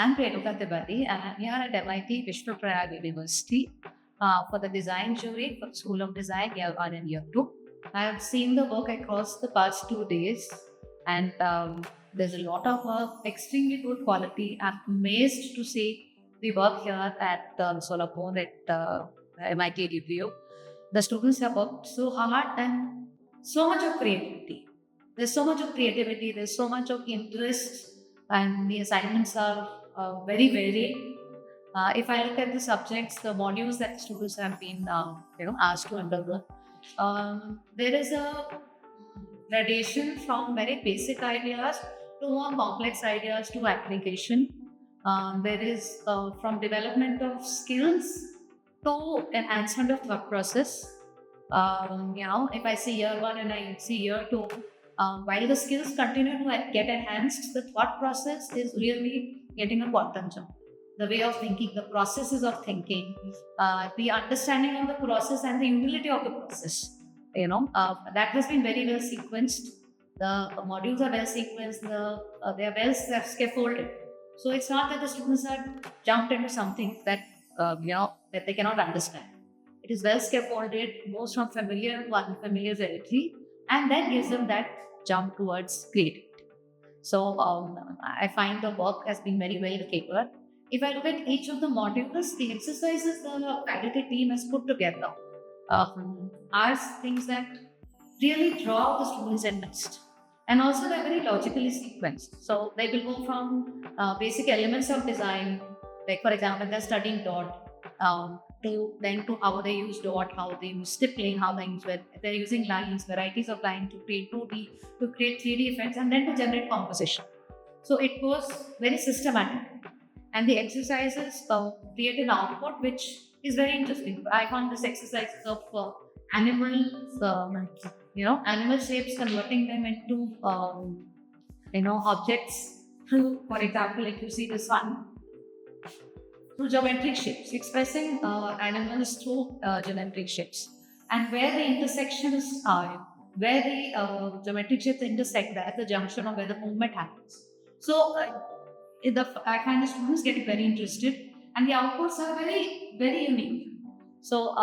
I'm Renuka Tibari, and I'm here at MIT Vishwaprayag University for the design jury for School of Design year 1 and year 2. I have seen the work across the past 2 days, and there's a lot of work, extremely good quality. I'm amazed to see the work here at Solapur at MIT DPU. The students have worked so hard and so much of creativity. There's so much of creativity, there's so much of interest, and the assignments are very varied. If I look at the subjects, the modules that students have been asked to undergo, there is a gradation from very basic ideas to more complex ideas to application. There is from development of skills to enhancement of thought process. If I see year 1 and I see year 2, while the skills continue to get enhanced, the thought process is really getting a quantum jump. The way of thinking, the processes of thinking, the understanding of the process and the humility of the process. That has been very well sequenced. The modules are well sequenced. They are well scaffolded. So it's not that the students are jumped into something that that they cannot understand. It is well scaffolded, moves from familiar to unfamiliar territory, and then gives them that jump towards creativity. So I find the work has been very well tailored. If I look at each of the modules, the exercises the faculty team has put together are things that really draw the students' interest. And also they're very logically sequenced. So they will go from basic elements of design, like for example, they're studying dot, to how they use dot, how they use stippling, how they're using lines, varieties of lines to create 2D, to create 3D effects, and then to generate composition. So it goes very systematic. And the exercises create an output which is very interesting. I found this exercises of animals, animal shapes, converting them into objects. For example, like you see this one, through geometric shapes, expressing animals through geometric shapes, and where the intersections are, where the geometric shapes intersect, at the junction of where the movement happens. So I find the students get very interested, and the outputs are very, very unique. So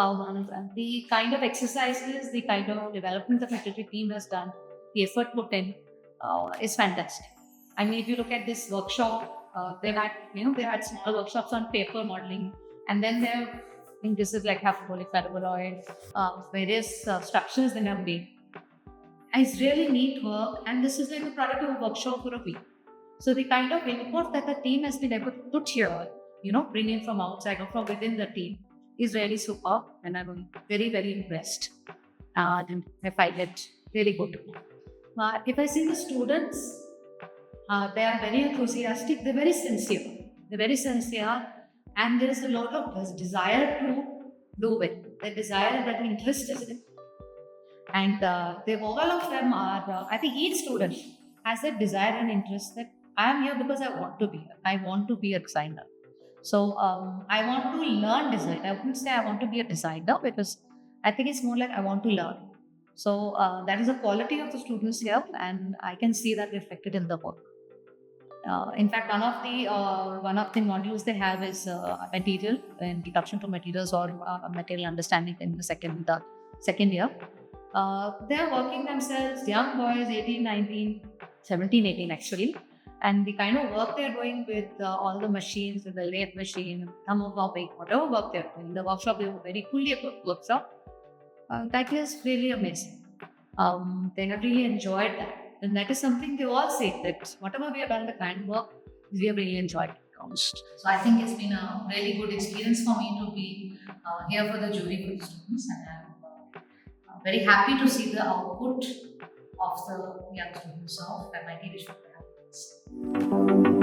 the kind of exercises, the kind of development the faculty team has done, the effort put in is fantastic. I mean, if you look at this workshop, they had small workshops on paper modeling, and then I think this is like hyperbolic, paraboloid, various structures they have made. It's really neat work, and this is like a product of a workshop for a week. So the kind of input that the team has been able to put here, bring in from outside or from within the team, is really superb, and I'm very, very impressed. And I find it really good. If I see the students, they are very enthusiastic, they're very sincere, and there is a lot of desire to do it. The desire that interest is in. And all of them are, I think each student has a desire and interest that I am here because I want to be here. I want to be a designer. So I want to learn design. I wouldn't say I want to be a designer, because I think it's more like I want to learn. So that is the quality of the students here, and I can see that reflected in the work. In fact, one of the modules they have is material, introduction to materials, or material understanding in the second year. They are working themselves, young boys, 18, 19, 17, 18 actually. And the kind of work they're doing with all the machines, with the lathe machine, thermocopy, whatever work they're doing, the workshop is a very fully equipped workshop. That is really amazing. They have really enjoyed that. And that is something they all say, that whatever we have done, the kind of work, we have really enjoyed it most. So I think it's been a really good experience for me to be here for the jury for the students, and I'm very happy to see the output of the young students of MIT Vishwaprayag University.